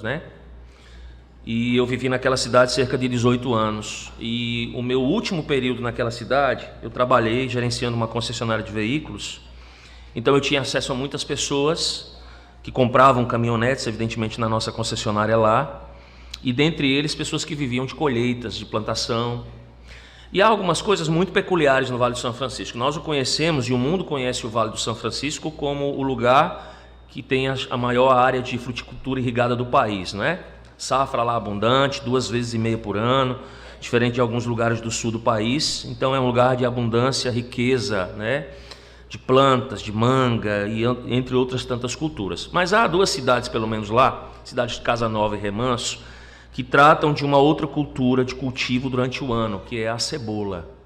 né? E eu vivi naquela cidade cerca de 18 anos. E o meu último período naquela cidade, eu trabalhei gerenciando uma concessionária de veículos. Então eu tinha acesso a muitas pessoas que compravam caminhonetes, evidentemente, na nossa concessionária lá. E dentre eles, pessoas que viviam de colheitas, de plantação. E há algumas coisas muito peculiares no Vale do São Francisco. Nós o conhecemos, e o mundo conhece o Vale do São Francisco como o lugar que tem a maior área de fruticultura irrigada do país, não é? Safra lá abundante, 2,5 vezes por ano, diferente de alguns lugares do sul do país. Então é um lugar de abundância, riqueza, né? De plantas, de manga e entre outras tantas culturas. Mas há 2 cidades, pelo menos lá, cidades de Casa Nova e Remanso, que tratam de uma outra cultura de cultivo durante o ano, que é a cebola.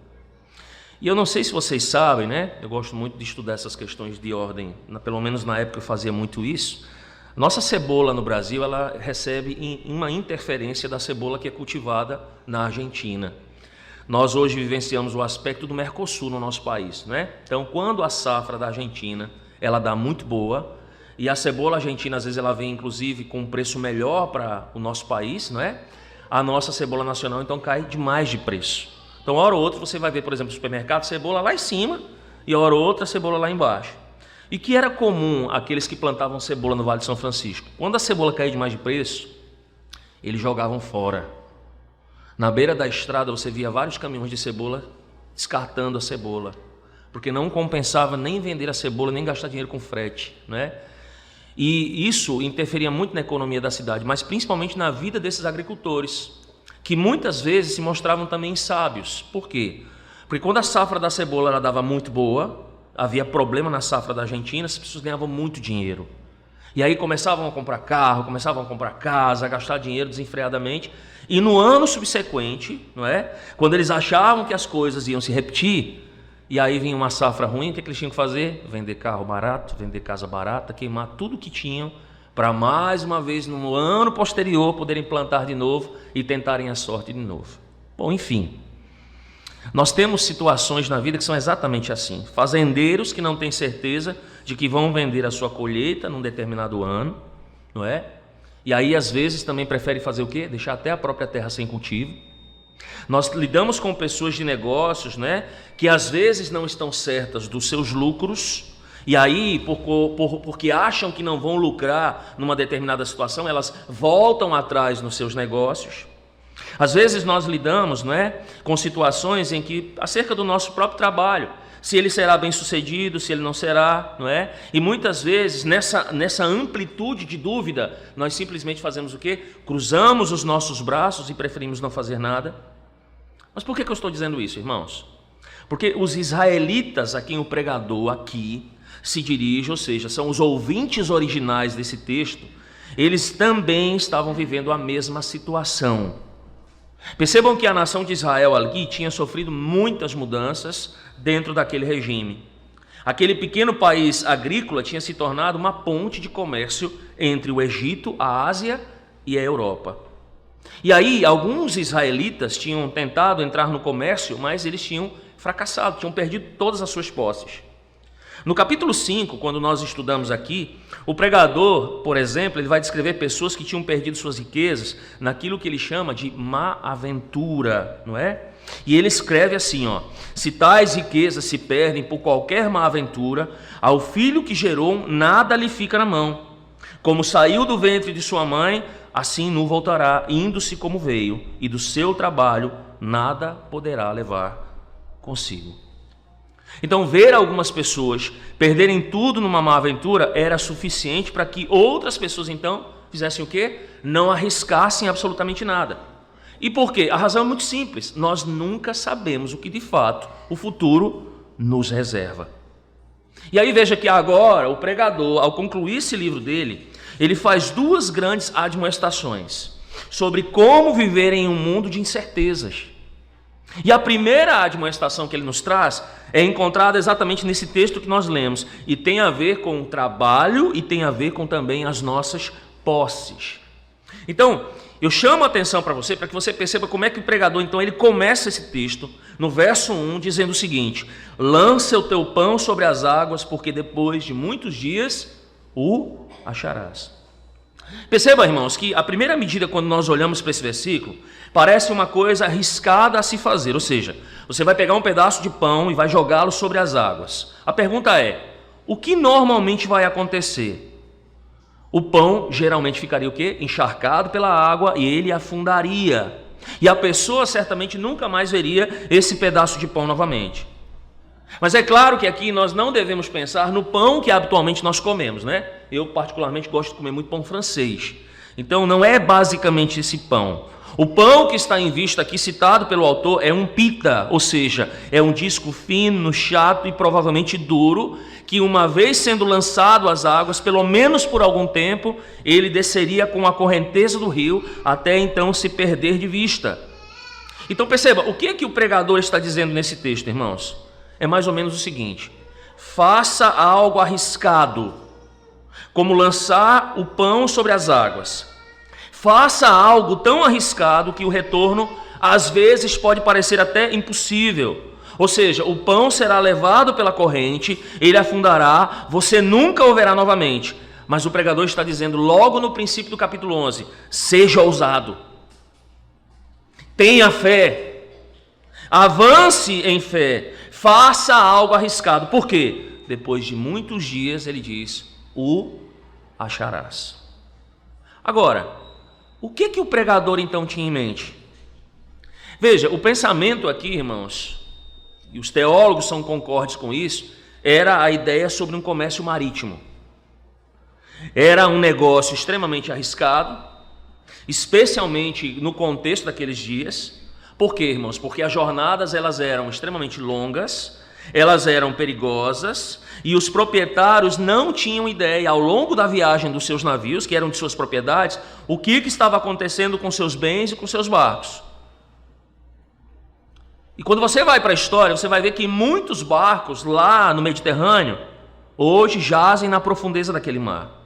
E eu não sei se vocês sabem, né? Eu gosto muito de estudar essas questões de ordem, pelo menos na época eu fazia muito isso. Nossa cebola no Brasil, ela recebe uma interferência da cebola que é cultivada na Argentina. Nós hoje vivenciamos o aspecto do Mercosul no nosso país, né? Então, quando a safra da Argentina, ela dá muito boa, e a cebola argentina, às vezes, ela vem, inclusive, com um preço melhor para o nosso país, não é? A nossa cebola nacional, então, cai demais de preço. Então, hora ou outra, você vai ver, por exemplo, no supermercado, cebola lá em cima, e hora ou outra, cebola lá embaixo. E que era comum aqueles que plantavam cebola no Vale de São Francisco? Quando a cebola caía demais de preço, eles jogavam fora. Na beira da estrada, você via vários caminhões de cebola descartando a cebola, porque não compensava nem vender a cebola, nem gastar dinheiro com frete, né? E isso interferia muito na economia da cidade, mas principalmente na vida desses agricultores, que muitas vezes se mostravam também sábios. Por quê? Porque quando a safra da cebola ela dava muito boa, havia problema na safra da Argentina, as pessoas ganhavam muito dinheiro. E aí começavam a comprar carro, começavam a comprar casa, a gastar dinheiro desenfreadamente. E no ano subsequente, não é? Quando eles achavam que as coisas iam se repetir, e aí vinha uma safra ruim, o que eles tinham que fazer? Vender carro barato, vender casa barata, queimar tudo que tinham, para mais uma vez no ano posterior poderem plantar de novo e tentarem a sorte de novo. Bom, enfim, nós temos situações na vida que são exatamente assim. Fazendeiros que não têm certeza de que vão vender a sua colheita num determinado ano, não é? E aí às vezes também preferem fazer o quê? Deixar até a própria terra sem cultivo. Nós lidamos com pessoas de negócios, né, que às vezes não estão certas dos seus lucros. E aí, porque acham que não vão lucrar numa determinada situação, elas voltam atrás nos seus negócios. Às vezes nós lidamos, não é, com situações em que, acerca do nosso próprio trabalho, se ele será bem sucedido, se ele não será, não é? E muitas vezes, nessa amplitude de dúvida, nós simplesmente fazemos o quê? Cruzamos os nossos braços e preferimos não fazer nada. Mas por que eu estou dizendo isso, irmãos? Porque os israelitas a quem o pregador aqui se dirige, ou seja, são os ouvintes originais desse texto, eles também estavam vivendo a mesma situação. Percebam que a nação de Israel ali tinha sofrido muitas mudanças dentro daquele regime. Aquele pequeno país agrícola tinha se tornado uma ponte de comércio entre o Egito, a Ásia e a Europa. E aí alguns israelitas tinham tentado entrar no comércio, mas eles tinham fracassado, tinham perdido todas as suas posses. No capítulo 5, quando nós estudamos aqui, o pregador, por exemplo, ele vai descrever pessoas que tinham perdido suas riquezas naquilo que ele chama de má aventura, não é? E ele escreve assim, ó: se tais riquezas se perdem por qualquer má aventura, ao filho que gerou nada lhe fica na mão. Como saiu do ventre de sua mãe, assim nu voltará, indo-se como veio, e do seu trabalho nada poderá levar consigo. Então, ver algumas pessoas perderem tudo numa má aventura era suficiente para que outras pessoas, então, fizessem o quê? Não arriscassem absolutamente nada. E por quê? A razão é muito simples. Nós nunca sabemos o que, de fato, o futuro nos reserva. E aí veja que agora o pregador, ao concluir esse livro dele, ele faz 2 grandes admoestações sobre como viver em um mundo de incertezas. E a primeira admoestação que ele nos traz é encontrada exatamente nesse texto que nós lemos, e tem a ver com o trabalho e tem a ver com também as nossas posses. Então, eu chamo a atenção para você, para que você perceba como é que o pregador, então, ele começa esse texto no verso 1, dizendo o seguinte: lança o teu pão sobre as águas, porque depois de muitos dias o acharás. Perceba, irmãos, que a primeira medida, quando nós olhamos para esse versículo, parece uma coisa arriscada a se fazer. Ou seja, você vai pegar um pedaço de pão e vai jogá-lo sobre as águas. A pergunta é, o que normalmente vai acontecer? O pão geralmente ficaria o quê? Encharcado pela água e ele afundaria. E a pessoa certamente nunca mais veria esse pedaço de pão novamente. Mas é claro que aqui nós não devemos pensar no pão que habitualmente nós comemos, né? Eu particularmente gosto de comer muito pão francês. Então não é basicamente esse pão. O pão que está em vista aqui, citado pelo autor, é um pita, ou seja, é um disco fino, chato e provavelmente duro, que uma vez sendo lançado às águas, pelo menos por algum tempo, ele desceria com a correnteza do rio, até então se perder de vista. Então perceba, o que é que o pregador está dizendo nesse texto, irmãos? É mais ou menos o seguinte: faça algo arriscado, como lançar o pão sobre as águas. Faça algo tão arriscado que o retorno às vezes pode parecer até impossível. Ou seja, o pão será levado pela corrente, ele afundará, você nunca o verá novamente. Mas o pregador está dizendo logo no princípio do capítulo 11, seja ousado, tenha fé, avance em fé, faça algo arriscado. Por quê? Depois de muitos dias, ele diz, o acharás. Agora, o que o pregador então tinha em mente? Veja, o pensamento aqui, irmãos, e os teólogos são concordes com isso, era a ideia sobre um comércio marítimo. Era um negócio extremamente arriscado, especialmente no contexto daqueles dias. Por quê, irmãos? Porque as jornadas elas eram extremamente longas, elas eram perigosas, e os proprietários não tinham ideia, ao longo da viagem dos seus navios, que eram de suas propriedades, o que estava acontecendo com seus bens e com seus barcos. E quando você vai para a história, você vai ver que muitos barcos lá no Mediterrâneo, hoje jazem na profundeza daquele mar.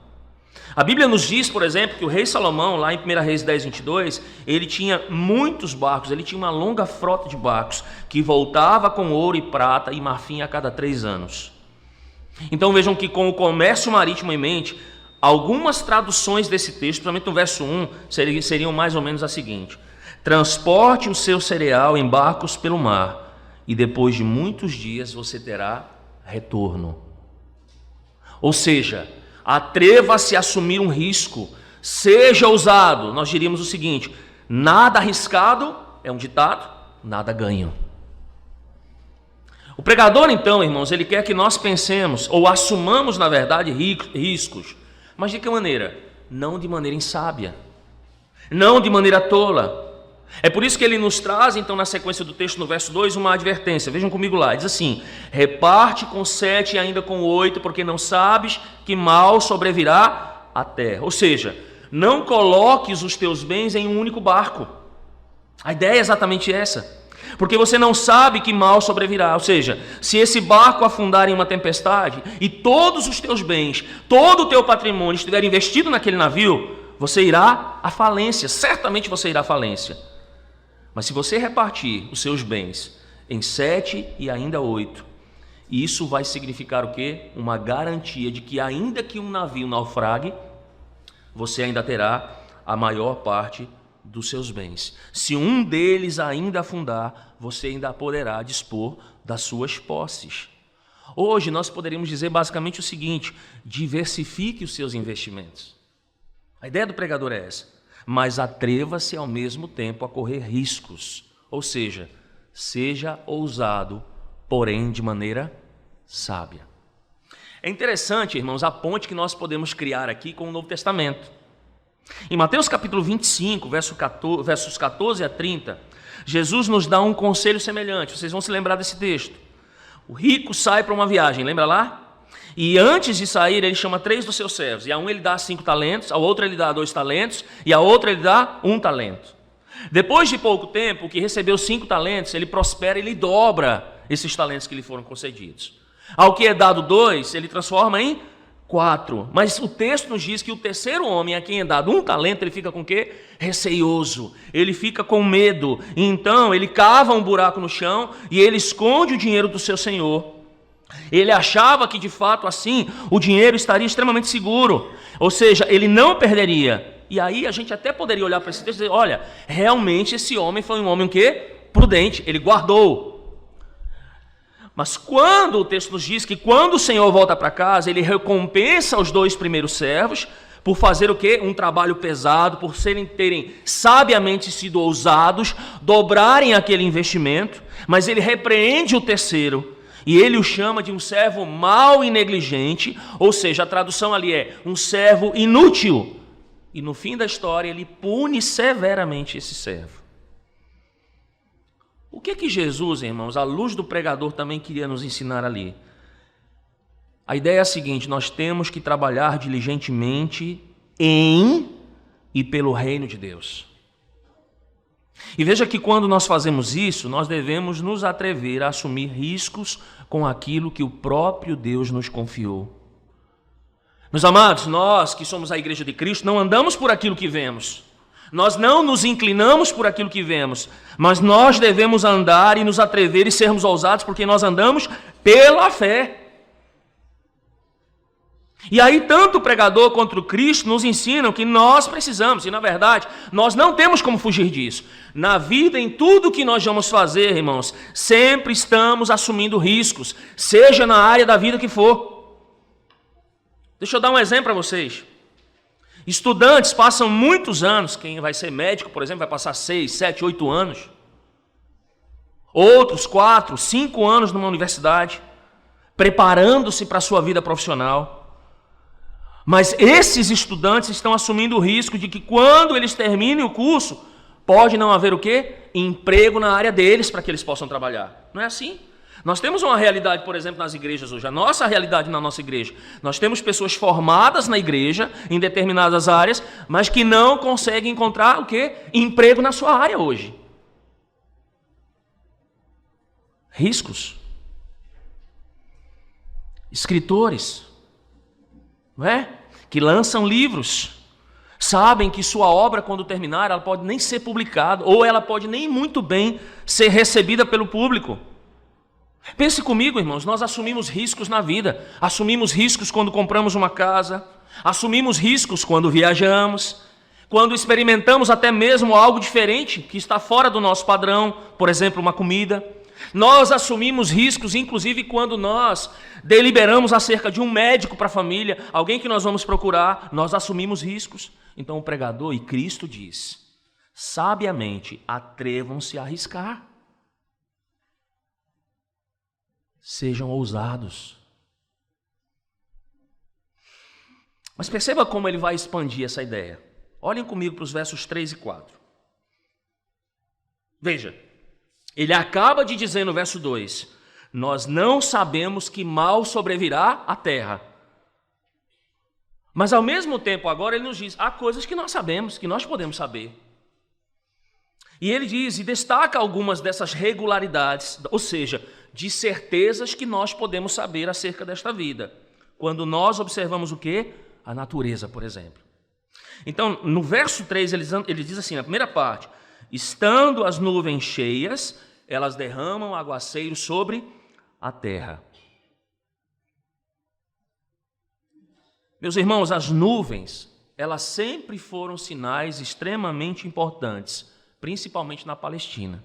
A Bíblia nos diz, por exemplo, que o rei Salomão, lá em 1 Reis 10, 22, ele tinha muitos barcos, ele tinha uma longa frota de barcos, que voltava com ouro e prata e marfim a cada 3 anos. Então vejam que com o comércio marítimo em mente, algumas traduções desse texto, principalmente no verso 1, seriam mais ou menos a seguinte: transporte o seu cereal em barcos pelo mar, e depois de muitos dias você terá retorno. Ou seja, atreva-se a assumir um risco, seja ousado. Nós diríamos o seguinte: nada arriscado, é um ditado, nada ganho. O pregador, então, irmãos, ele quer que nós pensemos, ou assumamos, na verdade, riscos. Mas de que maneira? Não de maneira insábia, não de maneira tola. É por isso que ele nos traz, então, na sequência do texto, no verso 2, uma advertência. Vejam comigo lá, diz assim: reparte com 7 e ainda com 8, porque não sabes que mal sobrevirá à terra. Ou seja, não coloques os teus bens em um único barco. A ideia é exatamente essa. Porque você não sabe que mal sobrevirá. Ou seja, se esse barco afundar em uma tempestade e todos os teus bens, todo o teu patrimônio estiver investido naquele navio, você irá à falência, certamente você irá à falência. Mas se você repartir os seus bens em 7 e ainda 8, isso vai significar o quê? Uma garantia de que ainda que um navio naufrague, você ainda terá a maior parte dos seus bens. Se um deles ainda afundar, você ainda poderá dispor das suas posses. Hoje nós poderíamos dizer basicamente o seguinte: diversifique os seus investimentos. A ideia do pregador é essa, mas atreva-se ao mesmo tempo a correr riscos, ou seja, seja ousado, porém de maneira sábia. É interessante, irmãos, a ponte que nós podemos criar aqui com o Novo Testamento. Em Mateus capítulo 25, versos 14 a 30, Jesus nos dá um conselho semelhante. Vocês vão se lembrar desse texto. O rico sai para uma viagem, lembra lá? E antes de sair, ele chama 3 dos seus servos. E a um ele dá 5 talentos, a outro ele dá 2 talentos, e a outra ele dá 1 talento. Depois de pouco tempo, o que recebeu 5 talentos, ele prospera e ele dobra esses talentos que lhe foram concedidos. Ao que é dado 2, ele transforma em 4. Mas o texto nos diz que o terceiro homem, a quem é dado 1 talento, ele fica com o quê? Receioso. Ele fica com medo. Então ele cava um buraco no chão e ele esconde o dinheiro do seu senhor. Ele achava que de fato assim o dinheiro estaria extremamente seguro, ou seja, ele não perderia. E aí a gente até poderia olhar para esse texto e dizer, olha, realmente esse homem foi um homem o quê? Prudente, ele guardou. Mas quando o texto nos diz que quando o Senhor volta para casa, ele recompensa os 2 primeiros servos por fazer o quê? Um trabalho pesado, por terem sabiamente sido ousados, dobrarem aquele investimento, mas ele repreende o terceiro. E ele o chama de um servo mau e negligente, ou seja, a tradução ali é um servo inútil. E no fim da história ele pune severamente esse servo. O que Jesus, irmãos, à luz do pregador também queria nos ensinar ali? A ideia é a seguinte, nós temos que trabalhar diligentemente em e pelo reino de Deus. E veja que quando nós fazemos isso, nós devemos nos atrever a assumir riscos com aquilo que o próprio Deus nos confiou. Meus amados, nós que somos a igreja de Cristo, não andamos por aquilo que vemos. Nós não nos inclinamos por aquilo que vemos, mas nós devemos andar e nos atrever e sermos ousados porque nós andamos pela fé. E aí tanto o pregador quanto o Cristo nos ensinam que nós precisamos, e na verdade, nós não temos como fugir disso. Na vida, em tudo que nós vamos fazer, irmãos, sempre estamos assumindo riscos, seja na área da vida que for. Deixa eu dar um exemplo para vocês. Estudantes passam muitos anos, quem vai ser médico, por exemplo, vai passar 6, 7, 8 anos. Outros 4, 5 anos numa universidade, preparando-se para a sua vida profissional. Mas esses estudantes estão assumindo o risco de que quando eles terminem o curso, pode não haver o quê? Emprego na área deles para que eles possam trabalhar. Não é assim? Nós temos uma realidade, por exemplo, nas igrejas hoje, a nossa realidade na nossa igreja. Nós temos pessoas formadas na igreja, em determinadas áreas, mas que não conseguem encontrar o quê? Emprego na sua área hoje. Riscos. Escritores, não é? Que lançam livros, sabem que sua obra, quando terminar, ela pode nem ser publicada, ou ela pode nem muito bem ser recebida pelo público. Pense comigo, irmãos, nós assumimos riscos na vida, assumimos riscos quando compramos uma casa, assumimos riscos quando viajamos, quando experimentamos até mesmo algo diferente, que está fora do nosso padrão, por exemplo, uma comida. Nós assumimos riscos, inclusive, quando nós deliberamos acerca de um médico para a família, alguém que nós vamos procurar, nós assumimos riscos. Então o pregador e Cristo diz, sabiamente, atrevam-se a arriscar. Sejam ousados. Mas perceba como ele vai expandir essa ideia. Olhem comigo para os versos 3 e 4. Veja, ele acaba de dizer no verso 2, nós não sabemos que mal sobrevirá à terra. Mas ao mesmo tempo agora ele nos diz, há coisas que nós sabemos, que nós podemos saber. E ele diz, e destaca algumas dessas regularidades, ou seja, de certezas que nós podemos saber acerca desta vida. Quando nós observamos o quê? A natureza, por exemplo. Então, no verso 3, ele diz assim, na primeira parte, estando as nuvens cheias, elas derramam aguaceiro sobre a terra. Meus irmãos, as nuvens, elas sempre foram sinais extremamente importantes, principalmente na Palestina.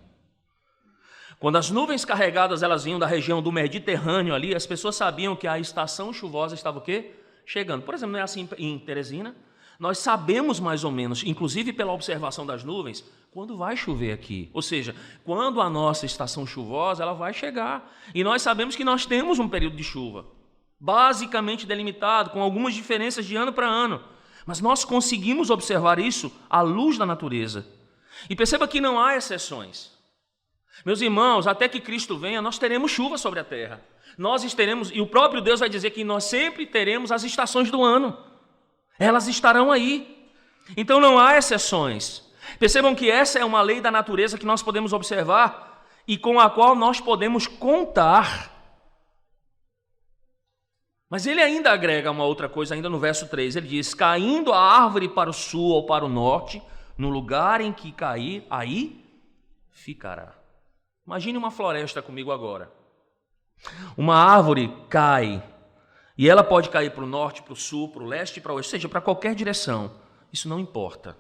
Quando as nuvens carregadas elas vinham da região do Mediterrâneo ali, as pessoas sabiam que a estação chuvosa estava o quê? Chegando. Por exemplo, não é assim em Teresina? Nós sabemos mais ou menos, inclusive pela observação das nuvens, quando vai chover aqui. Ou seja, quando a nossa estação chuvosa ela vai chegar. E nós sabemos que nós temos um período de chuva, basicamente delimitado, com algumas diferenças de ano para ano. Mas nós conseguimos observar isso à luz da natureza. E perceba que não há exceções. Meus irmãos, até que Cristo venha, nós teremos chuva sobre a terra. Nós teremos, e o próprio Deus vai dizer que nós sempre teremos as estações do ano. Elas estarão aí. Então não há exceções. Percebam que essa é uma lei da natureza que nós podemos observar e com a qual nós podemos contar. Mas ele ainda agrega uma outra coisa, ainda no verso 3. Ele diz, caindo a árvore para o sul ou para o norte, no lugar em que cair, aí ficará. Imagine uma floresta comigo agora. Uma árvore cai, e ela pode cair para o norte, para o sul, para o leste e para o oeste, ou seja, para qualquer direção. Isso não importa.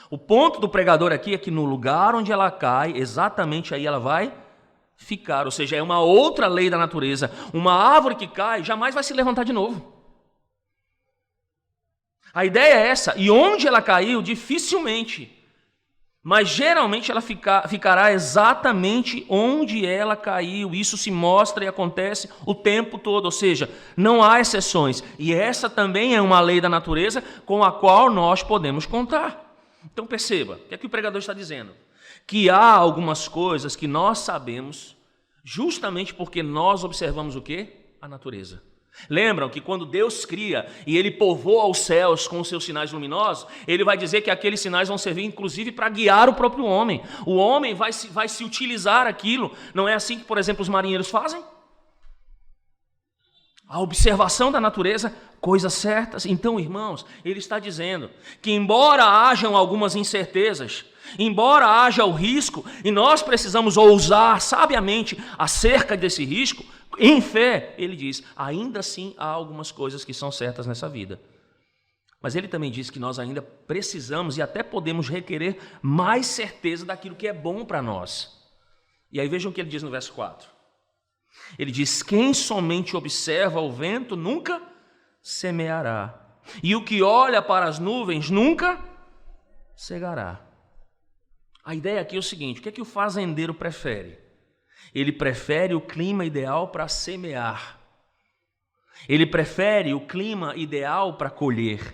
O ponto do pregador aqui é que no lugar onde ela cai, exatamente aí ela vai ficar. Ou seja, é uma outra lei da natureza. Uma árvore que cai jamais vai se levantar de novo. A ideia é essa. E onde ela caiu, dificilmente. Mas geralmente ela ficará exatamente onde ela caiu. Isso se mostra e acontece o tempo todo. Ou seja, não há exceções. E essa também é uma lei da natureza com a qual nós podemos contar. Então perceba, o que é que o pregador está dizendo? Que há algumas coisas que nós sabemos justamente porque nós observamos o quê? A natureza. Lembram que quando Deus cria e Ele povoa os céus com os seus sinais luminosos, Ele vai dizer que aqueles sinais vão servir inclusive para guiar o próprio homem. O homem vai se utilizar aquilo. Não é assim que, por exemplo, os marinheiros fazem? A observação da natureza, coisas certas. Então, irmãos, ele está dizendo que embora hajam algumas incertezas, embora haja o risco, e nós precisamos ousar sabiamente acerca desse risco, em fé, ele diz, ainda assim há algumas coisas que são certas nessa vida. Mas ele também diz que nós ainda precisamos e até podemos requerer mais certeza daquilo que é bom para nós. E aí vejam o que ele diz no verso 4. Ele diz, quem somente observa o vento nunca semeará, e o que olha para as nuvens nunca cegará. A ideia aqui é o seguinte, o que é que o fazendeiro prefere? Ele prefere o clima ideal para semear. Ele prefere o clima ideal para colher.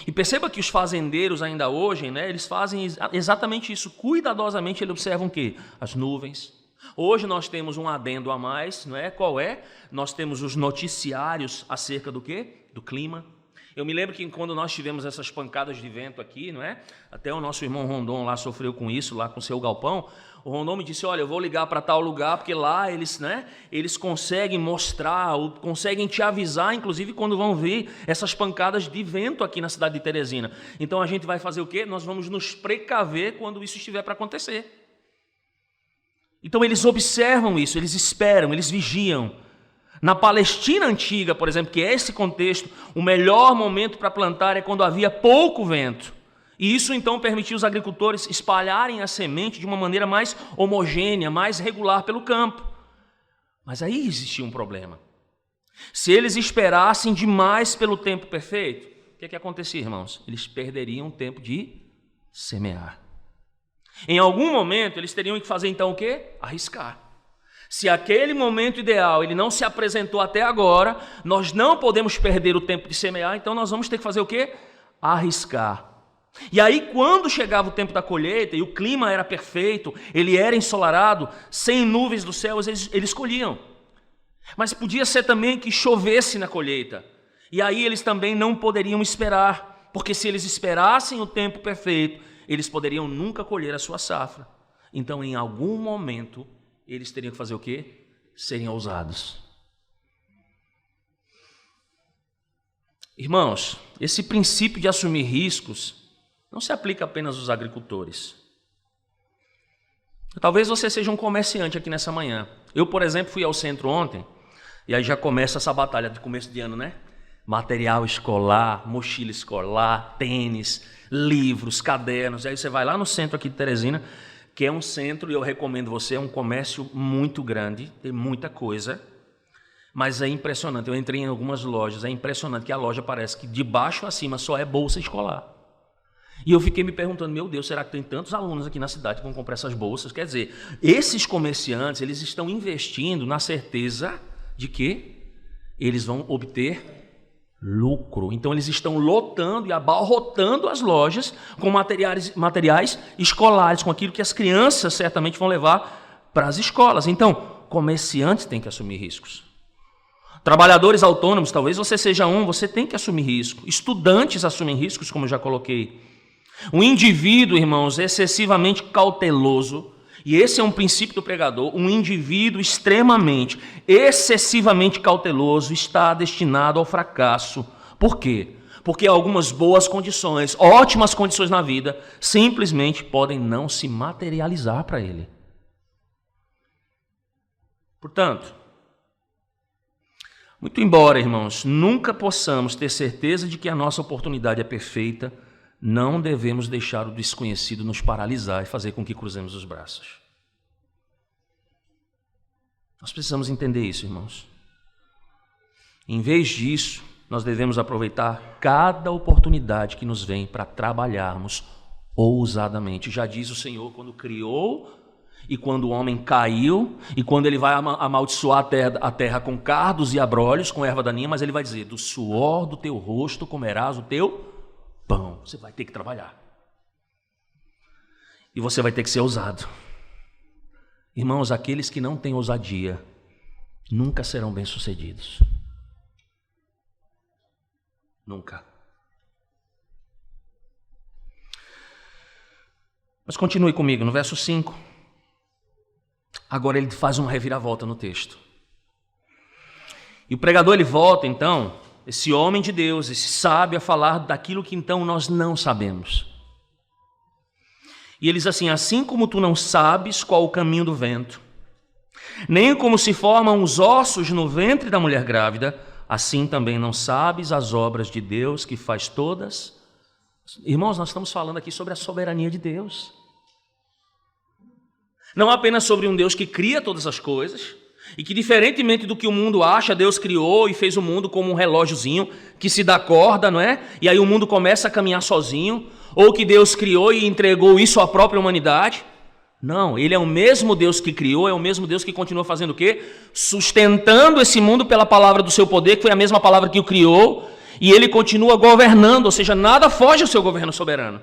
E perceba que os fazendeiros ainda hoje, eles fazem exatamente isso. Cuidadosamente eles observam o quê? As nuvens. Hoje nós temos um adendo a mais, não é? Qual é? Nós temos os noticiários acerca do quê? Do clima. Eu me lembro que quando nós tivemos essas pancadas de vento aqui, não é? Até o nosso irmão Rondon lá sofreu com isso, lá com o seu galpão. O Rondon me disse, olha, eu vou ligar para tal lugar, porque lá eles conseguem mostrar, conseguem te avisar, inclusive quando vão ver essas pancadas de vento aqui na cidade de Teresina. Então a gente vai fazer o quê? Nós vamos nos precaver quando isso estiver para acontecer. Então eles observam isso, eles esperam, eles vigiam. Na Palestina antiga, por exemplo, que é esse contexto, o melhor momento para plantar é quando havia pouco vento. E isso então permitia os agricultores espalharem a semente de uma maneira mais homogênea, mais regular pelo campo. Mas aí existia um problema. Se eles esperassem demais pelo tempo perfeito, o que é que acontecia, irmãos? Eles perderiam o tempo de semear. Em algum momento, eles teriam que fazer então o quê? Arriscar. Se aquele momento ideal ele não se apresentou até agora, nós não podemos perder o tempo de semear, então nós vamos ter que fazer o quê? Arriscar. E aí, quando chegava o tempo da colheita e o clima era perfeito, ele era ensolarado, sem nuvens do céu, eles colhiam. Mas podia ser também que chovesse na colheita. E aí eles também não poderiam esperar, porque se eles esperassem o tempo perfeito, eles poderiam nunca colher a sua safra. Então, em algum momento, eles teriam que fazer o quê? Serem ousados. Irmãos, esse princípio de assumir riscos não se aplica apenas aos agricultores. Talvez você seja um comerciante aqui nessa manhã. Eu, por exemplo, fui ao centro ontem, e aí já começa essa batalha de começo de ano, né? Material escolar, mochila escolar, tênis, livros, cadernos. E aí você vai lá no centro aqui de Teresina, que é um centro, e eu recomendo você, é um comércio muito grande, tem muita coisa, mas é impressionante. Eu entrei em algumas lojas, é impressionante que a loja parece que de baixo a cima só é bolsa escolar. E eu fiquei me perguntando, meu Deus, será que tem tantos alunos aqui na cidade que vão comprar essas bolsas? Quer dizer, esses comerciantes, eles estão investindo na certeza de que eles vão obter lucro. Então eles estão lotando e abarrotando as lojas com materiais escolares, com aquilo que as crianças certamente vão levar para as escolas. Então, comerciantes têm que assumir riscos. Trabalhadores autônomos, talvez você seja um, você tem que assumir risco. Estudantes assumem riscos, como eu já coloquei. Um indivíduo, irmãos, excessivamente cauteloso, e esse é um princípio do pregador, um indivíduo extremamente, excessivamente cauteloso está destinado ao fracasso. Por quê? Porque algumas boas condições, ótimas condições na vida, simplesmente podem não se materializar para ele. Portanto, muito embora, irmãos, nunca possamos ter certeza de que a nossa oportunidade é perfeita, não devemos deixar o desconhecido nos paralisar e fazer com que cruzemos os braços. Nós precisamos entender isso, irmãos. Em vez disso, nós devemos aproveitar cada oportunidade que nos vem para trabalharmos ousadamente. Já diz o Senhor quando criou e quando o homem caiu e quando ele vai amaldiçoar a terra com cardos e abrolhos, com erva daninha, mas ele vai dizer, do suor do teu rosto comerás o teu pão. Você vai ter que trabalhar. E você vai ter que ser ousado. Irmãos, aqueles que não têm ousadia nunca serão bem-sucedidos. Nunca. Mas continue comigo no verso 5. Agora ele faz uma reviravolta no texto. E o pregador ele volta então, esse homem de Deus, esse sábio, a falar daquilo que então nós não sabemos. E ele diz assim, assim como tu não sabes qual o caminho do vento, nem como se formam os ossos no ventre da mulher grávida, assim também não sabes as obras de Deus que faz todas. Irmãos, nós estamos falando aqui sobre a soberania de Deus. Não apenas sobre um Deus que cria todas as coisas, e que diferentemente do que o mundo acha, Deus criou e fez o mundo como um relógiozinho que se dá corda, não é? E aí o mundo começa a caminhar sozinho, ou que Deus criou e entregou isso à própria humanidade. Não, ele é o mesmo Deus que criou, é o mesmo Deus que continua fazendo o quê? Sustentando esse mundo pela palavra do seu poder, que foi a mesma palavra que o criou, e ele continua governando, ou seja, nada foge ao seu governo soberano.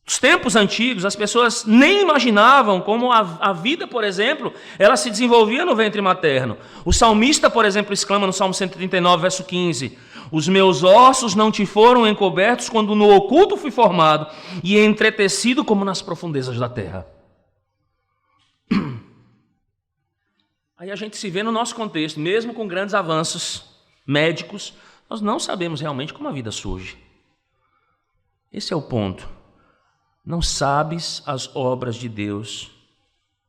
Nos tempos antigos, as pessoas nem imaginavam como a vida, por exemplo, ela se desenvolvia no ventre materno. O salmista, por exemplo, exclama no Salmo 139, verso 15, os meus ossos não te foram encobertos quando no oculto fui formado e entretecido como nas profundezas da terra. Aí a gente se vê no nosso contexto, mesmo com grandes avanços médicos, nós não sabemos realmente como a vida surge. Esse é o ponto. Não sabes as obras de Deus,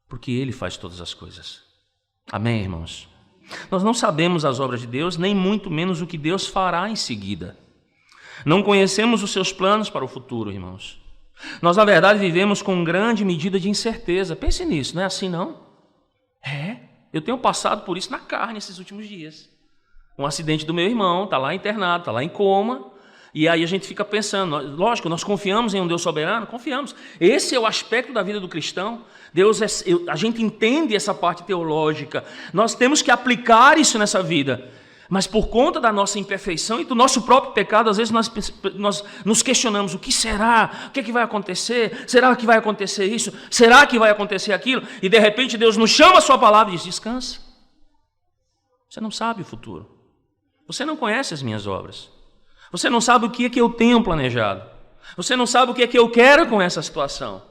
porque Ele faz todas as coisas. Amém, irmãos? Nós não sabemos as obras de Deus, nem muito menos o que Deus fará em seguida. Não conhecemos os seus planos para o futuro, irmãos. Nós, na verdade, vivemos com grande medida de incerteza. Pense nisso, não é assim, não? Eu tenho passado por isso na carne esses últimos dias. Um acidente do meu irmão, está lá internado, está lá em coma. E aí a gente fica pensando, lógico, nós confiamos em um Deus soberano? Confiamos. Esse é o aspecto da vida do cristão. A gente entende essa parte teológica. Nós temos que aplicar isso nessa vida. Mas por conta da nossa imperfeição e do nosso próprio pecado, às vezes nós nos questionamos, o que será? O que é que vai acontecer? Será que vai acontecer isso? Será que vai acontecer aquilo? E de repente Deus nos chama a sua palavra e diz, descansa. Você não sabe o futuro. Você não conhece as minhas obras. Você não sabe o que é que eu tenho planejado. Você não sabe o que é que eu quero com essa situação.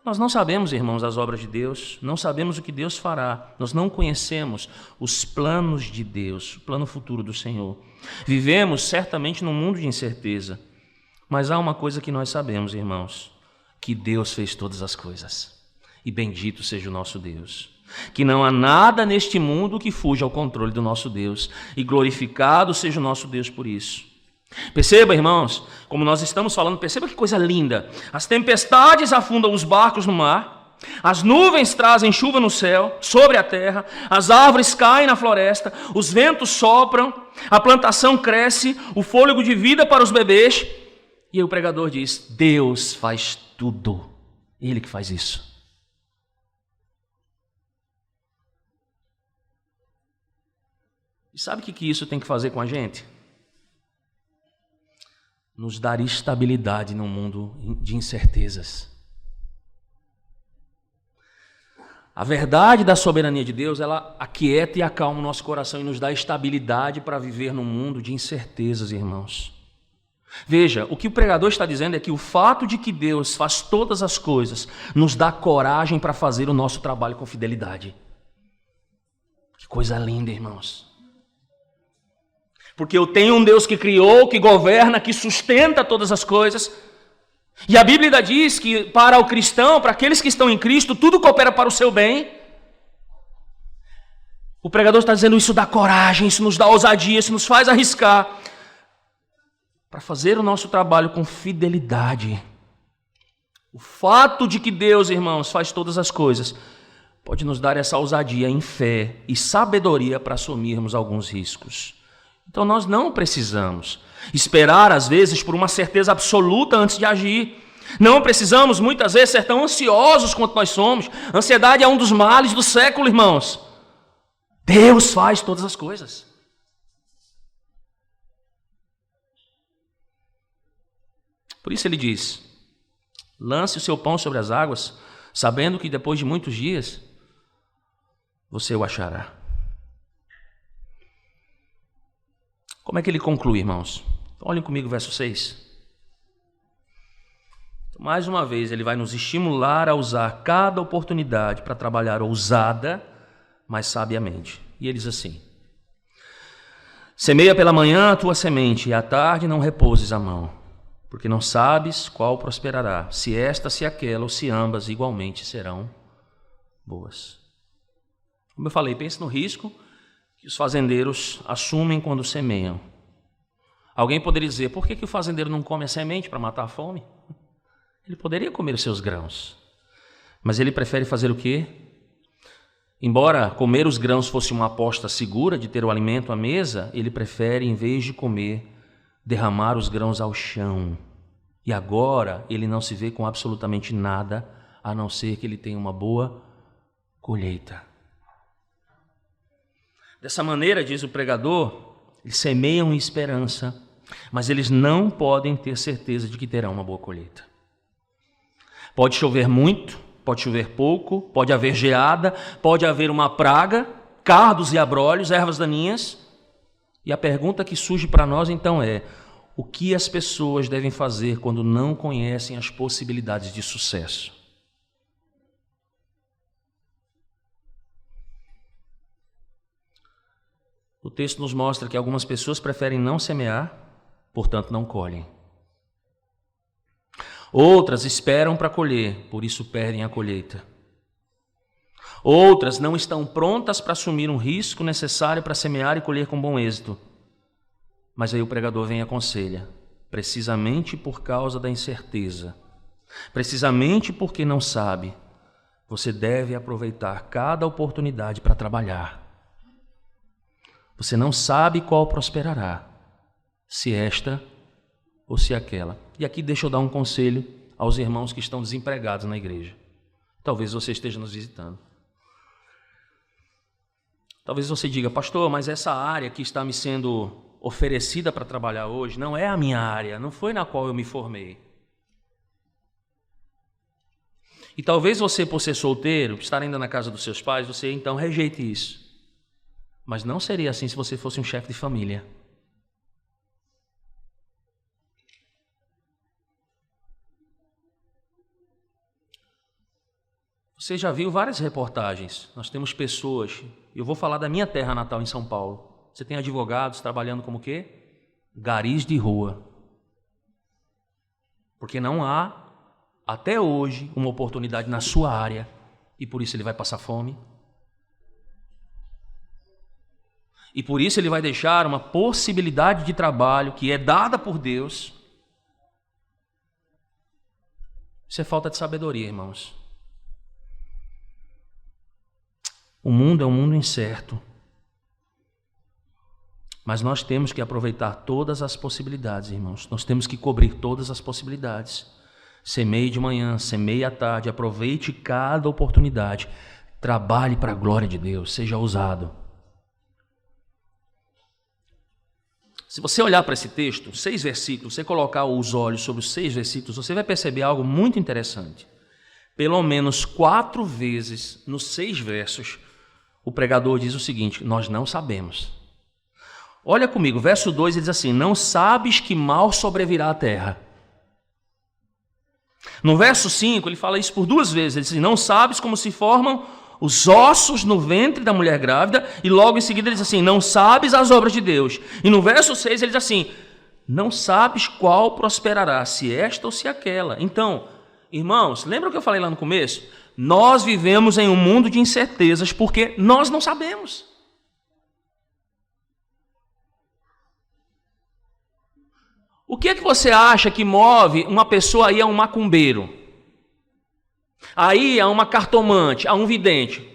Nós não sabemos, irmãos, as obras de Deus, não sabemos o que Deus fará, nós não conhecemos os planos de Deus, o plano futuro do Senhor. Vivemos certamente num mundo de incerteza, mas há uma coisa que nós sabemos, irmãos, que Deus fez todas as coisas, e bendito seja o nosso Deus. Que não há nada neste mundo que fuja ao controle do nosso Deus, e glorificado seja o nosso Deus por isso. Perceba, irmãos, como nós estamos falando, perceba que coisa linda. As tempestades afundam os barcos no mar, as nuvens trazem chuva no céu, sobre a terra, as árvores caem na floresta, os ventos sopram, a plantação cresce, o fôlego de vida para os bebês. E aí o pregador diz, Deus faz tudo, Ele que faz isso. E sabe o que isso tem que fazer com a gente? Nos dar estabilidade num mundo de incertezas. A verdade da soberania de Deus, ela aquieta e acalma o nosso coração e nos dá estabilidade para viver num mundo de incertezas, irmãos. Veja, o que o pregador está dizendo é que o fato de que Deus faz todas as coisas nos dá coragem para fazer o nosso trabalho com fidelidade. Que coisa linda, irmãos. Porque eu tenho um Deus que criou, que governa, que sustenta todas as coisas. E a Bíblia ainda diz que para o cristão, para aqueles que estão em Cristo, tudo coopera para o seu bem. O pregador está dizendo isso dá coragem, isso nos dá ousadia, isso nos faz arriscar para fazer o nosso trabalho com fidelidade. O fato de que Deus, irmãos, faz todas as coisas, pode nos dar essa ousadia em fé e sabedoria para assumirmos alguns riscos. Então nós não precisamos esperar, às vezes, por uma certeza absoluta antes de agir. Não precisamos, muitas vezes, ser tão ansiosos quanto nós somos. Ansiedade é um dos males do século, irmãos. Deus faz todas as coisas. Por isso ele diz: lance o seu pão sobre as águas, sabendo que depois de muitos dias você o achará. Como é que ele conclui, irmãos? Olhem comigo o verso 6. Mais uma vez, ele vai nos estimular a usar cada oportunidade para trabalhar ousada, mas sabiamente. E ele diz assim: semeia pela manhã a tua semente, e à tarde não repouses a mão, porque não sabes qual prosperará, se esta, se aquela, ou se ambas igualmente serão boas. Como eu falei, pense no risco que os fazendeiros assumem quando semeiam. Alguém poderia dizer: por que o fazendeiro não come a semente para matar a fome? Ele poderia comer os seus grãos, mas ele prefere fazer o quê? Embora comer os grãos fosse uma aposta segura de ter o alimento à mesa, ele prefere, em vez de comer, derramar os grãos ao chão. E agora ele não se vê com absolutamente nada, a não ser que ele tenha uma boa colheita. Dessa maneira, diz o pregador, eles semeiam em esperança, mas eles não podem ter certeza de que terão uma boa colheita. Pode chover muito, pode chover pouco, pode haver geada, pode haver uma praga, cardos e abrolhos, ervas daninhas. E a pergunta que surge para nós então é: o que as pessoas devem fazer quando não conhecem as possibilidades de sucesso? O texto nos mostra que algumas pessoas preferem não semear, portanto não colhem. Outras esperam para colher, por isso perdem a colheita. Outras não estão prontas para assumir um risco necessário para semear e colher com bom êxito. Mas aí o pregador vem e aconselha: precisamente por causa da incerteza, precisamente porque não sabe, você deve aproveitar cada oportunidade para trabalhar. Você não sabe qual prosperará, se esta ou se aquela. E aqui deixa eu dar um conselho aos irmãos que estão desempregados na igreja. Talvez você esteja nos visitando. Talvez você diga: pastor, mas essa área que está me sendo oferecida para trabalhar hoje não é a minha área, não foi na qual eu me formei. E talvez você, por ser solteiro, estar ainda na casa dos seus pais, você então rejeite isso. Mas não seria assim se você fosse um chefe de família. Você já viu várias reportagens. Nós temos pessoas, eu vou falar da minha terra natal em São Paulo. Você tem advogados trabalhando como o quê? Garis de rua. Porque não há, até hoje, uma oportunidade na sua área e por isso ele vai passar fome. E por isso ele vai deixar uma possibilidade de trabalho que é dada por Deus. Isso é falta de sabedoria, irmãos. O mundo é um mundo incerto. Mas nós temos que aproveitar todas as possibilidades, irmãos. Nós temos que cobrir todas as possibilidades. Semeie de manhã, semeie à tarde, aproveite cada oportunidade. Trabalhe para a glória de Deus, seja ousado. Se você olhar para esse texto, 6 versículos, você colocar os olhos sobre os 6 versículos, você vai perceber algo muito interessante. Pelo menos 4 vezes, nos 6 versos, o pregador diz o seguinte: nós não sabemos. Olha comigo, verso 2 ele diz assim: não sabes que mal sobrevirá à terra. No verso 5 ele fala isso por 2 vezes, ele diz assim: não sabes como se formam os ossos no ventre da mulher grávida, e logo em seguida ele diz assim: não sabes as obras de Deus. E no verso 6 ele diz assim: Não sabes qual prosperará, se esta ou se aquela. Então, irmãos, lembra o que eu falei lá no começo? Nós vivemos em um mundo de incertezas porque nós não sabemos. O que é que você acha que move uma pessoa aí a um macumbeiro? Aí a uma cartomante, a um vidente?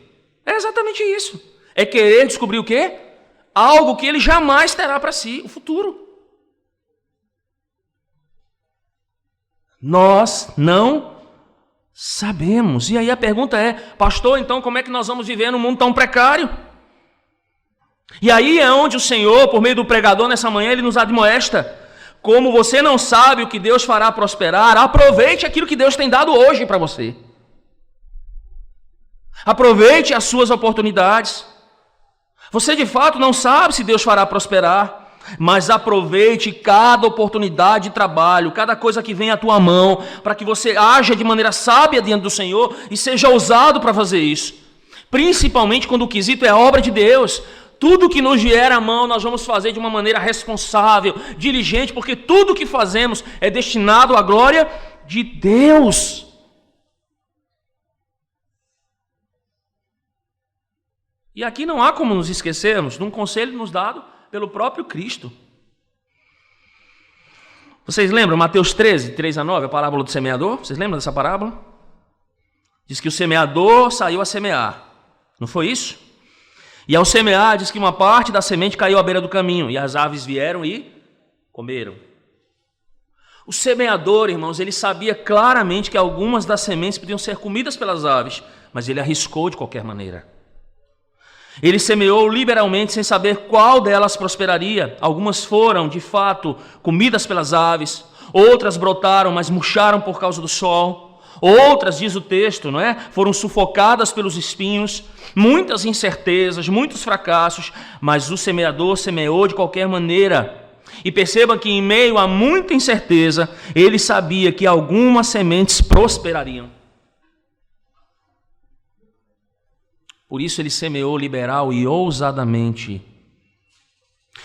É exatamente isso. É querer descobrir o quê? Algo que ele jamais terá para si, o futuro. Nós não sabemos. E aí a pergunta é, pastor, então como é que nós vamos viver num mundo tão precário? E aí é onde o Senhor, por meio do pregador nessa manhã, ele nos admoesta. Como você não sabe o que Deus fará prosperar, aproveite aquilo que Deus tem dado hoje para você. Aproveite as suas oportunidades. Você de fato não sabe se Deus fará prosperar, mas aproveite cada oportunidade de trabalho, cada coisa que vem à tua mão, para que você haja de maneira sábia diante do Senhor e seja ousado para fazer isso. Principalmente quando o quesito é a obra de Deus. Tudo que nos vier à mão nós vamos fazer de uma maneira responsável, diligente, porque tudo que fazemos é destinado à glória de Deus. E aqui não há como nos esquecermos de um conselho nos dado pelo próprio Cristo. Vocês lembram Mateus 13, 3-9, a parábola do semeador? Vocês lembram dessa parábola? Diz que o semeador saiu a semear. Não foi isso? E ao semear, diz que uma parte da semente caiu à beira do caminho, e as aves vieram e comeram. O semeador, irmãos, ele sabia claramente que algumas das sementes podiam ser comidas pelas aves, mas ele arriscou de qualquer maneira. Ele semeou liberalmente sem saber qual delas prosperaria. Algumas foram, de fato, comidas pelas aves, outras brotaram, mas murcharam por causa do sol. Outras, diz o texto, não é? Foram sufocadas pelos espinhos, muitas incertezas, muitos fracassos, mas o semeador semeou de qualquer maneira. E perceba que em meio a muita incerteza, ele sabia que algumas sementes prosperariam. Por isso ele semeou liberal e ousadamente.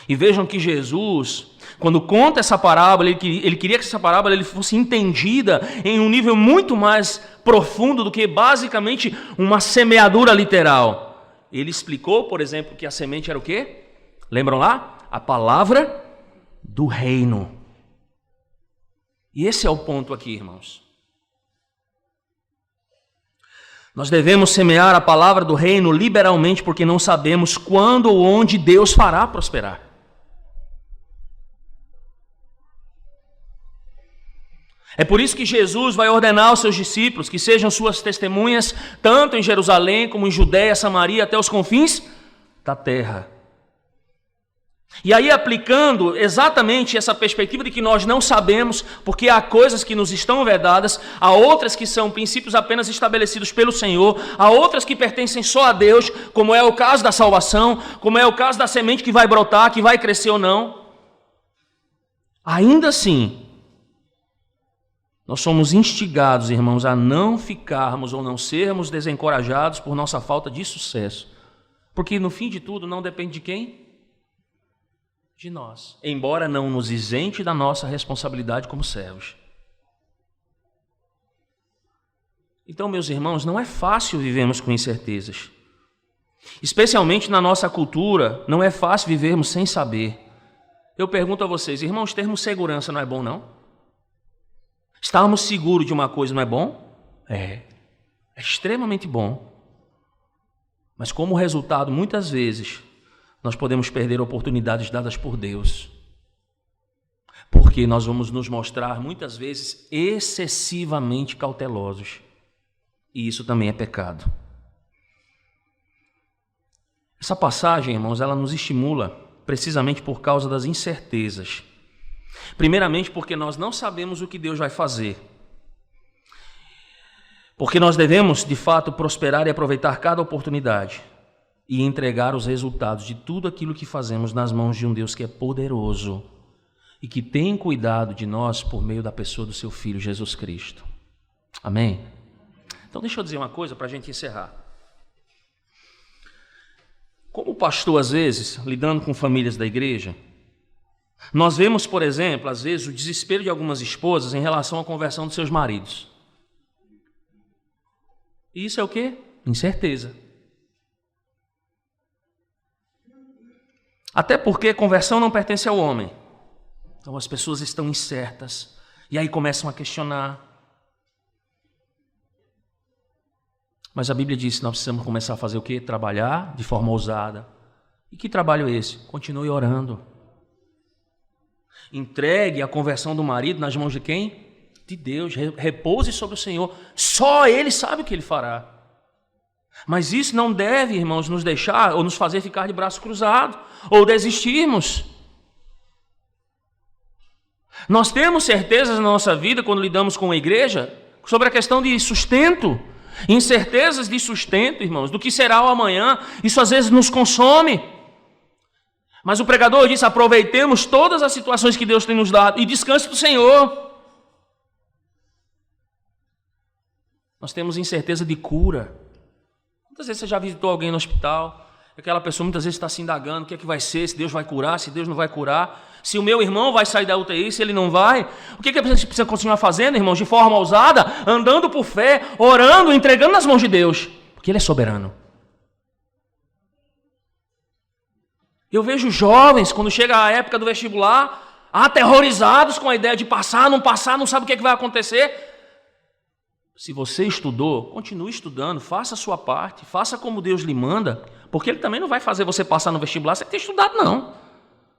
E vejam que Jesus, quando conta essa parábola, ele queria que essa parábola ele fosse entendida em um nível muito mais profundo do que basicamente uma semeadura literal. Ele explicou, por exemplo, que a semente era o quê? Lembram lá? A palavra do reino. E esse é o ponto aqui, irmãos. Nós devemos semear a palavra do reino liberalmente, porque não sabemos quando ou onde Deus fará prosperar. É por isso que Jesus vai ordenar aos seus discípulos que sejam suas testemunhas, tanto em Jerusalém como em Judéia, Samaria, até os confins da terra. E aí aplicando exatamente essa perspectiva de que nós não sabemos, porque há coisas que nos estão vedadas, há outras que são princípios apenas estabelecidos pelo Senhor, há outras que pertencem só a Deus, como é o caso da salvação, como é o caso da semente que vai brotar, que vai crescer ou não. Ainda assim, nós somos instigados, irmãos, a não ficarmos ou não sermos desencorajados por nossa falta de sucesso. Porque no fim de tudo não depende de quem? De nós. Embora não nos isente da nossa responsabilidade como servos. Então, meus irmãos, não é fácil vivermos com incertezas. Especialmente na nossa cultura, não é fácil vivermos sem saber. Eu pergunto a vocês, irmãos, termos segurança não é bom, não? Estarmos seguros de uma coisa não é bom? É extremamente bom. Mas como resultado, muitas vezes, nós podemos perder oportunidades dadas por Deus. Porque nós vamos nos mostrar, muitas vezes, excessivamente cautelosos. E isso também é pecado. Essa passagem, irmãos, ela nos estimula precisamente por causa das incertezas. Primeiramente, porque nós não sabemos o que Deus vai fazer. Porque nós devemos, de fato, prosperar e aproveitar cada oportunidade e entregar os resultados de tudo aquilo que fazemos nas mãos de um Deus que é poderoso e que tem cuidado de nós por meio da pessoa do seu Filho, Jesus Cristo. Amém? Então deixa eu dizer uma coisa para a gente encerrar. Como pastor, às vezes, lidando com famílias da igreja, Nós vemos, por exemplo, às vezes, o desespero de algumas esposas em relação à conversão dos seus maridos. E isso é o quê? Incerteza. Até porque conversão não pertence ao homem. Então as pessoas estão incertas. E aí começam a questionar. Mas a Bíblia diz que nós precisamos começar a fazer o quê? Trabalhar de forma ousada. E que trabalho é esse? Continue orando. Entregue a conversão do marido nas mãos de quem? De Deus. Repouse sobre o Senhor. Só Ele sabe o que Ele fará. Mas isso não deve, irmãos, nos deixar ou nos fazer ficar de braço cruzado ou desistirmos. Nós temos certezas na nossa vida quando lidamos com a igreja sobre a questão de sustento. Incertezas de sustento, irmãos, do que será o amanhã. Isso às vezes nos consome. Mas o pregador disse: aproveitemos todas as situações que Deus tem nos dado e descanse do Senhor. Nós temos incerteza de cura. Muitas vezes você já visitou alguém no hospital, aquela pessoa muitas vezes está se indagando o que é que vai ser, se Deus vai curar, se Deus não vai curar, se o meu irmão vai sair da UTI, se ele não vai. O que é que a gente precisa continuar fazendo, irmãos? De forma ousada, andando por fé, orando, entregando nas mãos de Deus, porque Ele é soberano. Eu vejo jovens, quando chega a época do vestibular, aterrorizados com a ideia de passar, não sabe o que é que vai acontecer. Se você estudou, continue estudando, faça a sua parte, faça como Deus lhe manda, porque Ele também não vai fazer você passar no vestibular sem ter estudado, não.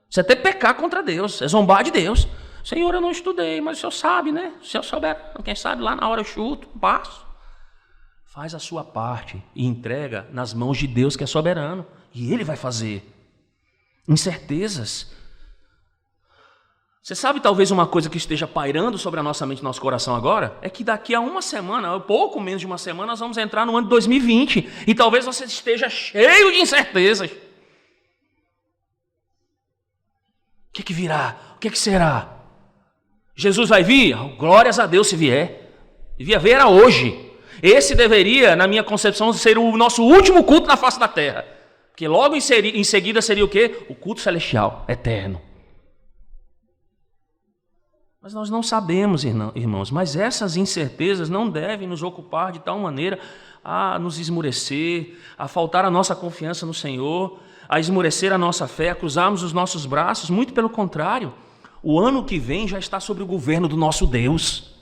Você até pecar contra Deus, é zombar de Deus. Senhor, eu não estudei, mas o Senhor sabe, né? Se eu souber, quem sabe lá na hora eu chuto, passo. Faz a sua parte e entrega nas mãos de Deus que é soberano, e Ele vai fazer. Incertezas. Você sabe talvez uma coisa que esteja pairando sobre a nossa mente e nosso coração agora? É que daqui a uma semana, pouco menos de uma semana, nós vamos entrar no ano de 2020. E talvez você esteja cheio de incertezas. O que é que virá? O que é que será? Jesus vai vir? Glórias a Deus se vier. Devia vir era hoje. Esse deveria, na minha concepção, ser o nosso último culto na face da terra. Porque logo em seguida seria o quê? O culto celestial, eterno. Mas nós não sabemos, irmãos, mas essas incertezas não devem nos ocupar de tal maneira a nos esmurecer, a faltar a nossa confiança no Senhor, a esmurecer a nossa fé, a cruzarmos os nossos braços. Muito pelo contrário, o ano que vem já está sob o governo do nosso Deus.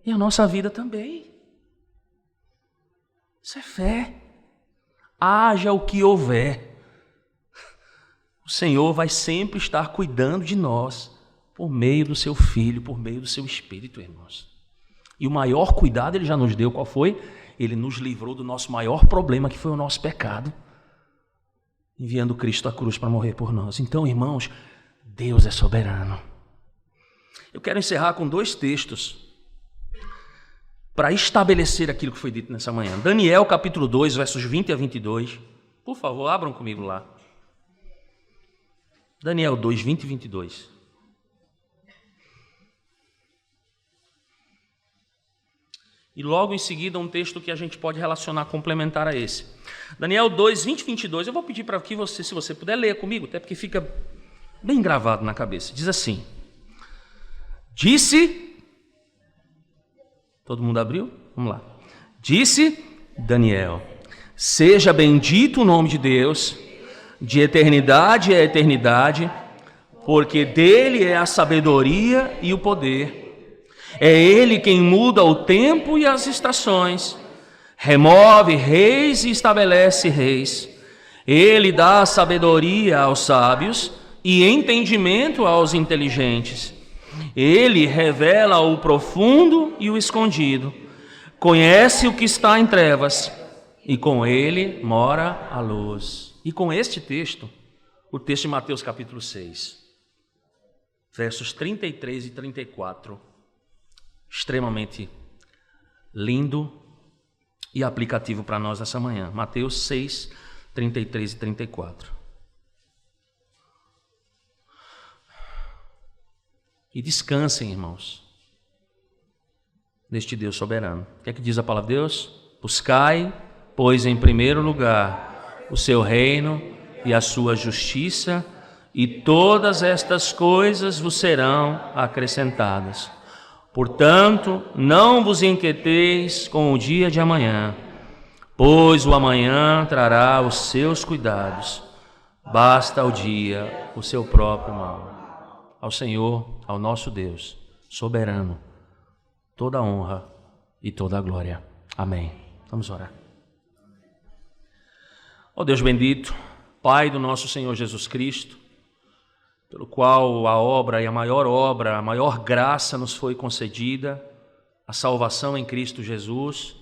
E a nossa vida também. Isso é fé. Haja o que houver. O Senhor vai sempre estar cuidando de nós, por meio do seu Filho, por meio do seu Espírito, irmãos. E o maior cuidado Ele já nos deu, qual foi? Ele nos livrou do nosso maior problema, que foi o nosso pecado, enviando Cristo à cruz para morrer por nós. Então, irmãos, Deus é soberano. Eu quero encerrar com 2 textos para estabelecer aquilo que foi dito nessa manhã. Daniel, capítulo 2, versos 20 a 22. Por favor, abram comigo lá. Daniel 2, 20 e 22. E logo em seguida um texto que a gente pode relacionar, complementar a esse. Daniel 2, 20 e 22. Eu vou pedir para que você, se você puder ler comigo, até porque fica bem gravado na cabeça. Diz assim: Disse... Todo mundo abriu? Vamos lá. Disse Daniel: seja bendito o nome de Deus, de eternidade a eternidade, porque dele é a sabedoria e o poder. É Ele quem muda o tempo e as estações, remove reis e estabelece reis. Ele dá sabedoria aos sábios e entendimento aos inteligentes. Ele revela o profundo e o escondido. Conhece o que está em trevas e com Ele mora a luz. E com este texto, o texto de Mateus capítulo 6, versos 33 e 34, extremamente lindo e aplicativo para nós essa manhã. Mateus 6, 33 e 34. E descansem, irmãos, neste Deus soberano. O que é que diz a palavra de Deus? Buscai, pois, em primeiro lugar, o seu reino e a sua justiça, e todas estas coisas vos serão acrescentadas. Portanto, não vos inquieteis com o dia de amanhã, pois o amanhã trará os seus cuidados. Basta ao dia o seu próprio mal. Ao Senhor, ao nosso Deus, soberano, toda a honra e toda a glória. Amém. Vamos orar. Ó Deus bendito, Pai do nosso Senhor Jesus Cristo, pelo qual a obra e a maior graça nos foi concedida, a salvação em Cristo Jesus.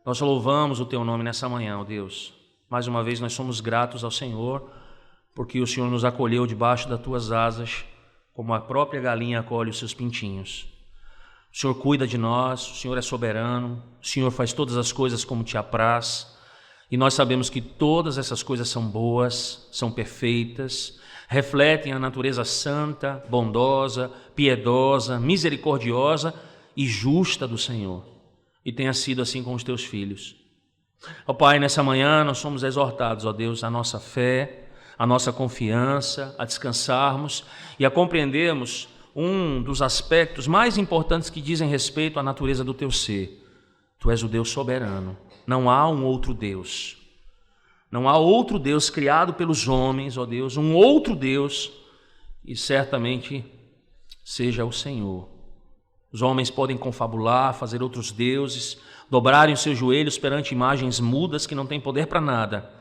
Nós louvamos o Teu nome nessa manhã, ó Deus. Mais uma vez nós somos gratos ao Senhor, porque o Senhor nos acolheu debaixo das Tuas asas, como a própria galinha acolhe os seus pintinhos. O Senhor cuida de nós, o Senhor é soberano, o Senhor faz todas as coisas como Te apraz, e nós sabemos que todas essas coisas são boas, são perfeitas, refletem a natureza santa, bondosa, piedosa, misericordiosa e justa do Senhor. E tenha sido assim com os Teus filhos. Ó Pai, nessa manhã nós somos exortados, ó Deus, a nossa fé, a nossa confiança, a descansarmos e a compreendermos um dos aspectos mais importantes que dizem respeito à natureza do Teu ser. Tu és o Deus soberano. Não há um outro Deus. Não há outro Deus criado pelos homens, ó Deus, um outro Deus, e certamente seja o Senhor. Os homens podem confabular, fazer outros deuses, dobrarem os seus joelhos perante imagens mudas que não têm poder para nada,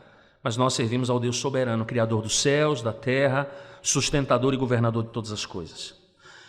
mas nós servimos ao Deus soberano, Criador dos céus, da terra, sustentador e governador de todas as coisas.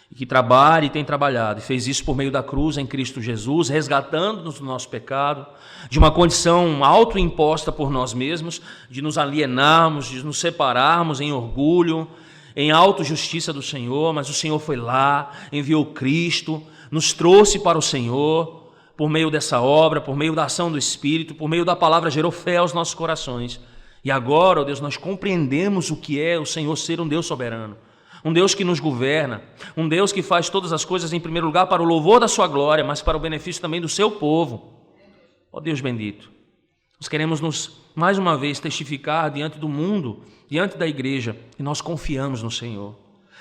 E que trabalha e tem trabalhado, e fez isso por meio da cruz em Cristo Jesus, resgatando-nos do nosso pecado, de uma condição autoimposta por nós mesmos, de nos alienarmos, de nos separarmos em orgulho, em autojustiça do Senhor, mas o Senhor foi lá, enviou Cristo, nos trouxe para o Senhor, por meio dessa obra, por meio da ação do Espírito, por meio da palavra, gerou fé aos nossos corações. E agora, ó Deus, nós compreendemos o que é o Senhor ser um Deus soberano, um Deus que nos governa, um Deus que faz todas as coisas em primeiro lugar para o louvor da sua glória, mas para o benefício também do seu povo. Ó Deus bendito, nós queremos mais uma vez testificar diante do mundo, diante da igreja, e nós confiamos no Senhor.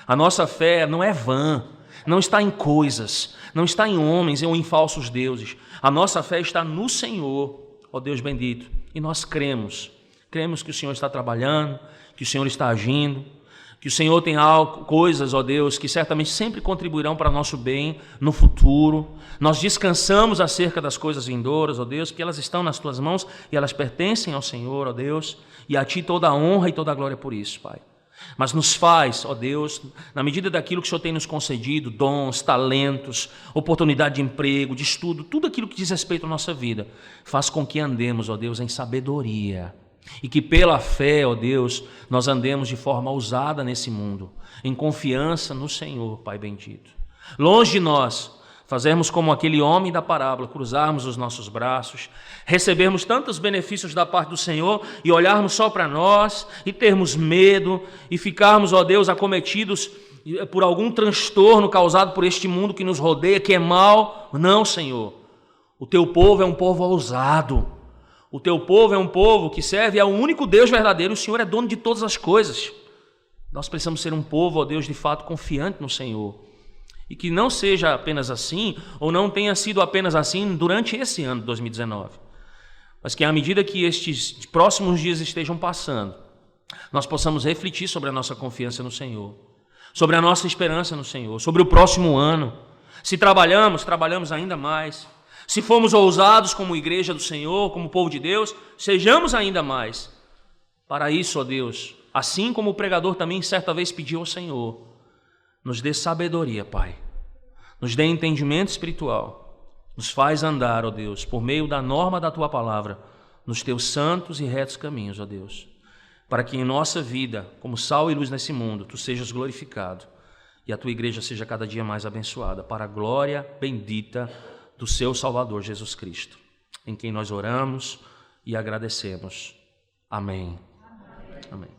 A nossa fé não é vã, não está em coisas, não está em homens ou em falsos deuses. A nossa fé está no Senhor, ó Deus bendito, e nós cremos que o Senhor está trabalhando, que o Senhor está agindo, que o Senhor tem coisas, ó Deus, que certamente sempre contribuirão para nosso bem no futuro. Nós descansamos acerca das coisas vindouras, ó Deus, que elas estão nas Tuas mãos e elas pertencem ao Senhor, ó Deus, e a Ti toda a honra e toda a glória por isso, Pai. Mas nos faz, ó Deus, na medida daquilo que o Senhor tem nos concedido, dons, talentos, oportunidade de emprego, de estudo, tudo aquilo que diz respeito à nossa vida, faz com que andemos, ó Deus, em sabedoria. E que pela fé, ó Deus, nós andemos de forma ousada nesse mundo, em confiança no Senhor, Pai bendito. Longe de nós fazermos como aquele homem da parábola, cruzarmos os nossos braços, recebermos tantos benefícios da parte do Senhor e olharmos só para nós e termos medo e ficarmos, ó Deus, acometidos por algum transtorno causado por este mundo que nos rodeia, que é mau. Não, Senhor. O Teu povo é um povo ousado. O Teu povo é um povo que serve ao único Deus verdadeiro. O Senhor é dono de todas as coisas. Nós precisamos ser um povo, ó Deus, de fato confiante no Senhor. E que não seja apenas assim, ou não tenha sido apenas assim durante esse ano de 2019. Mas que à medida que estes próximos dias estejam passando, nós possamos refletir sobre a nossa confiança no Senhor, sobre a nossa esperança no Senhor, sobre o próximo ano. Se trabalhamos ainda mais. Se formos ousados como igreja do Senhor, como povo de Deus, sejamos ainda mais. Para isso, ó Deus, assim como o pregador também certa vez pediu ao Senhor, nos dê sabedoria, Pai. Nos dê entendimento espiritual. Nos faz andar, ó Deus, por meio da norma da Tua palavra, nos Teus santos e retos caminhos, ó Deus. Para que em nossa vida, como sal e luz nesse mundo, Tu sejas glorificado e a Tua igreja seja cada dia mais abençoada, para a glória bendita do Seu Salvador Jesus Cristo, em quem nós oramos e agradecemos. Amém. Amém.